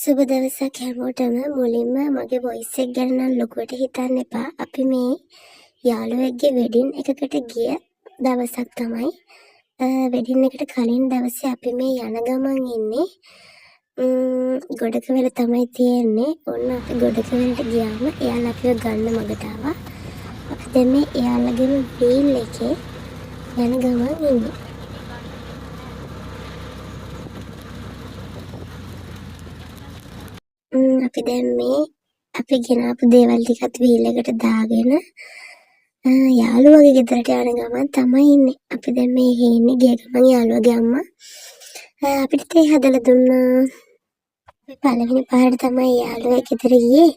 සුබ දවසක් හැමෝටම. මුලින්ම මගේ වොයිස් එක ගැන නම් ලොකුවට හිතන්න එපා. අපි මේ යාළුවෙක්ගේ වෙඩින් එකකට ගිය දවසක් තමයි. වෙඩින් එකට කලින් දවසේ අපි මේ යන ගමන් ඉන්නේ ගොඩකවැල තමයි තියෙන්නේ. ඔන්න අපි ගොඩකවැලට ගියාම එයාලා අපිව ගන්න මගට ආවා. අපි දැන් මේ එයාලගේම වීල් එකේ යන ගමන් ඉන්නේ. අපි දැන් මේ අපි ගෙනාපු දේවල් ටිකත් වීල් එකට දාගෙන යාළුවගේ ගෙදරට යන ගමන් තමයි ඉන්නේ. අපි දැන් මේ ඉන්නේ ගිය ගමන් යාළුවගේ අම්මා අපිට තේ හදලා දුන්නා. අපි පළවෙනි පාරට තමයි යාළුවා ගෙදර ගියේ.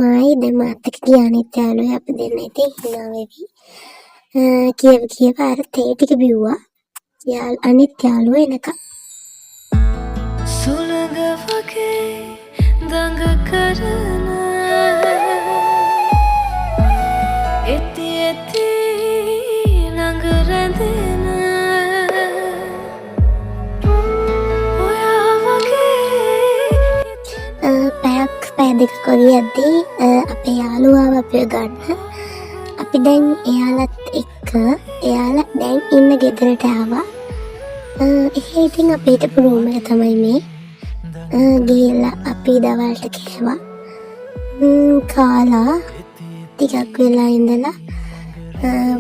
මායි දැන් මාත් එක්ක ගියා අනිත් යාළුවා. අපි දෙන්න ඉතින් hina වෙවි. කියව අර තේ ටික බිව්වා. අනිත් යාළුවා එනකම්. සුළඟ වගේ දඟ කරන එති ඇති ළඟ රැඳෙන ඔයා වගේ පැය දෙකක් වගේ යද්දී අපේ යාළුවාව අපිව ගන්න අපි දැන් එයාලත් එක්ක එයාලා දැන් ඉන්න ගෙදරට ආවා. එහෙ ඉතින් අපි හිටපු රූම් එක තමයි මේ. ගිහිල්ලා අපි දවල්ට කෑවා. කාලා ටිකක් වෙලා ඉඳලා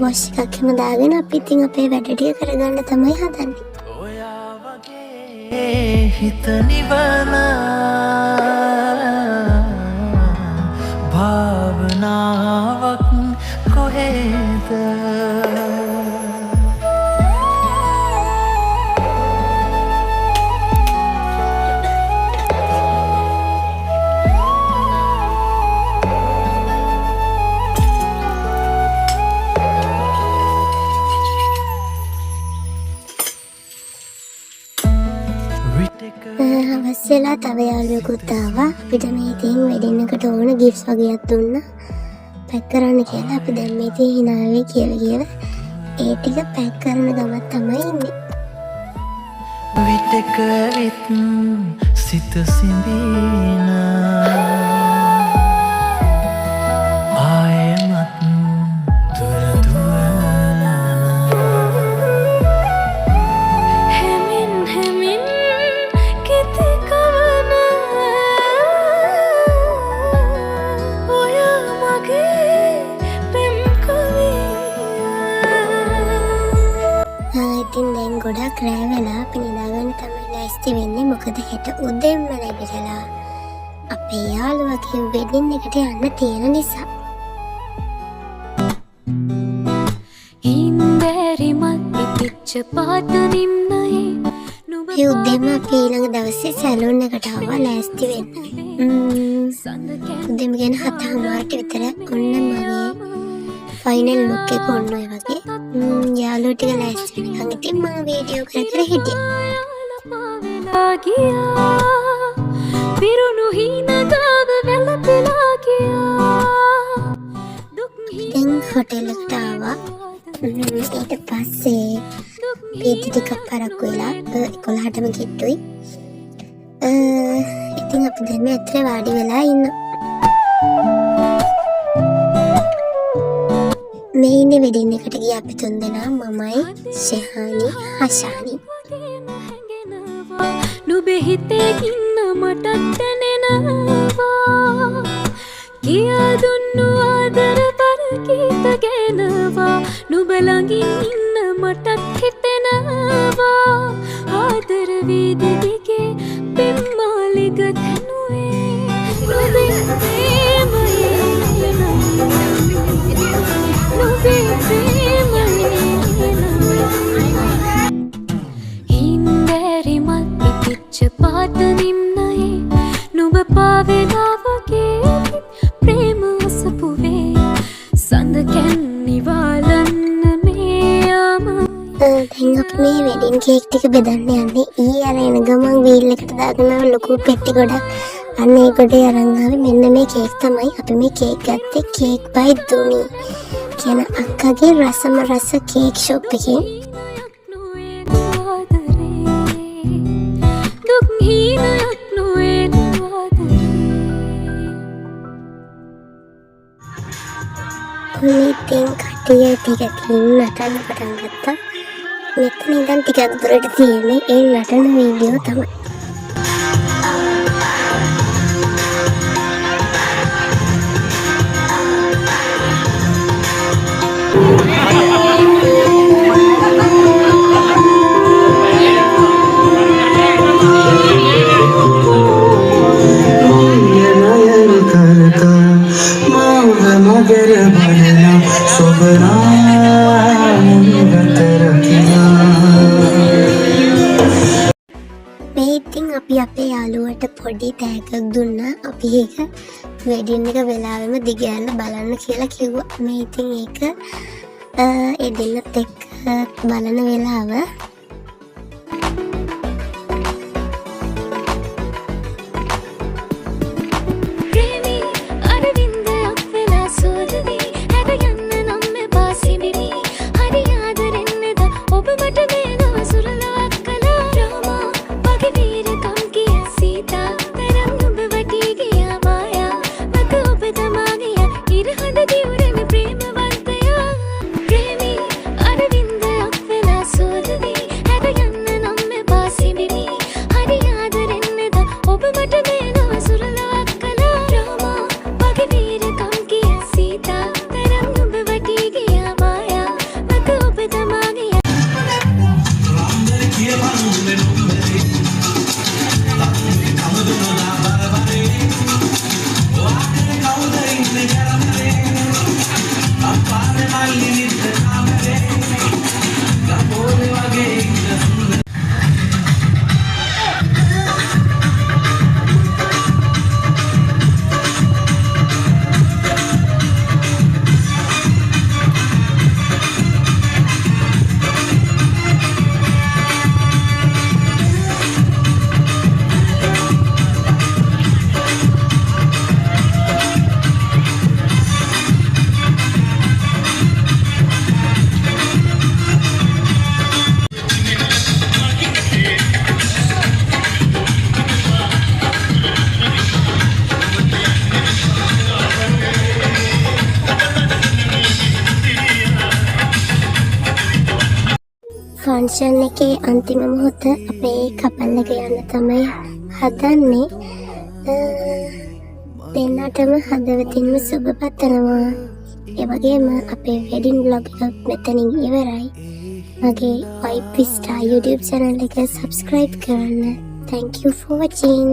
වොෂ් එකක් හැම දාගෙන අපි ඉතින් අපේ වැඩ ටික කරගන්න තමයි හදන්නේ. ඔයා වගේ හිත නිවන භාවනාවක් කොහෙද හවස්සෙලා තව යාළුවෙකුත් ආවා. අපිට මේ ඉතින් වෙඩින් එකට ඕන ගිෆ්ට්ස් වගේක් දුන්නා. පැක් කරන්න කියලා අපි දැන් මේ ඉතින් hina වෙවි කියලා ඒ ටික පැක් කරන ගමන් තමයි ඉන්නේ. විටක විත් සිත සිඹින ආයමත් දුර දුවන හැමින් හැමින් කෙති කවන ඔයා මගේ පෙම් ඉතින් දැන් ගොඩක් රෑ වෙලා අපි නිදාගන්න තමයි ලෑස්ති වෙන්නේ. මොකද හෙට උදේම නැගිටලා අපේ යාළුවගේ වෙඩින් එකට යන්න තියෙන නිසා. හින්දෑරි මල් පිච්ච පාත නිම්නයේ ඒ උදේම අපි ඊළඟ දවසේ සැලූන් එකට ආවා ලෑස්ති වෙන්න. උදේම ගෙන 7:00ට විතර ඔන්න මගේ ෆයිනල් ලුක් එක ඔන්න ඔය වගේ. යාළුවෝ ටික ලෑස්ති වෙනකන් ඉතින් මම වීඩියෝ කර හිටියා. පිරුණු හිනගාව වැළපෙලා ගියා. දැන් හොටෙල් එකට ආවා. ඊට පස්සේ පීටි ටිකක් පරක්කු වෙලා 11ටම කිට්ටුයි. ඉතින් අපි දැන් මේ ඇතුලේ වාඩි වෙලා ඉන්නවා. මේ ඉන්නේ වෙඩින් එකට ගිය අපි තුන්දෙනා මමයි ශෙහානි හෂානි. නුඹේ හිතේ ඉන්න මට දැනෙනවා කියා දුන්නු ආදර පරකීත ගැනවා නුඹ ළඟින් ඉන්න මටත් හිතෙනවා ආදර වීද දිගේ පෙම්මාලි ගතනුවේ නුඹේ ප්‍රේමයේ නුඹේ ප්‍රේමයේ හින්දෑරි මල් පිච්ච පාත නිම්නයේ නුඹ පාවෙලා වගේ ප්‍රේම අසපුවේ සඳ කැන්නිවාලන්න මේයාම. දැන් අපි මේ වෙඩින් කේක් ටික බෙදන්න යන්නේ. අර එන ගමන් වීල් එකට දාගෙන ලොකු පෙට්ටි ගොඩක් අන්න ඒ ගොඩේ අරන් ආවේ. මෙන්න මේ කේක් තමයි අපි මේ කේක් ගත්තේ කේක් බයි දුනි කියන අක්කගේ රසම රස කේක් ෂොප් එකෙන්. දුක් හීනයක් නොවේ කට්ටිය ටිකකින් නටන්න පටන් ගත්තා. මෙතන ඉඳන් ටිකක් දුරට තියෙන්නේ ඒ නටන වීඩියෝ තමයි. මේ ඉතින් අපි අපේ යාළුවට පොඩි තෑග්ගක් දුන්නා. අපි ඒක වෙඩින් එක වෙලාවෙම දිගෑරල බලන්න කියලා කිව්වා. මේ ඉතින් ඒක ඒ දෙන්නත් එක්ක බලන වෙලාව. ෆන්ක්ෂන් එකේ අන්තිම මොහොත අපේ කපල් එක යන්න තමයි හදන්නේ. දෙන්නටම හදවතින්ම සුබ පතනවා. ඒ වගේම අපේ වෙඩින් බ්ලොග් එක මෙතනින් ඉවරයි. මගේ YP Star YouTube channel එක subscribe කරන්න. Thank you for watching.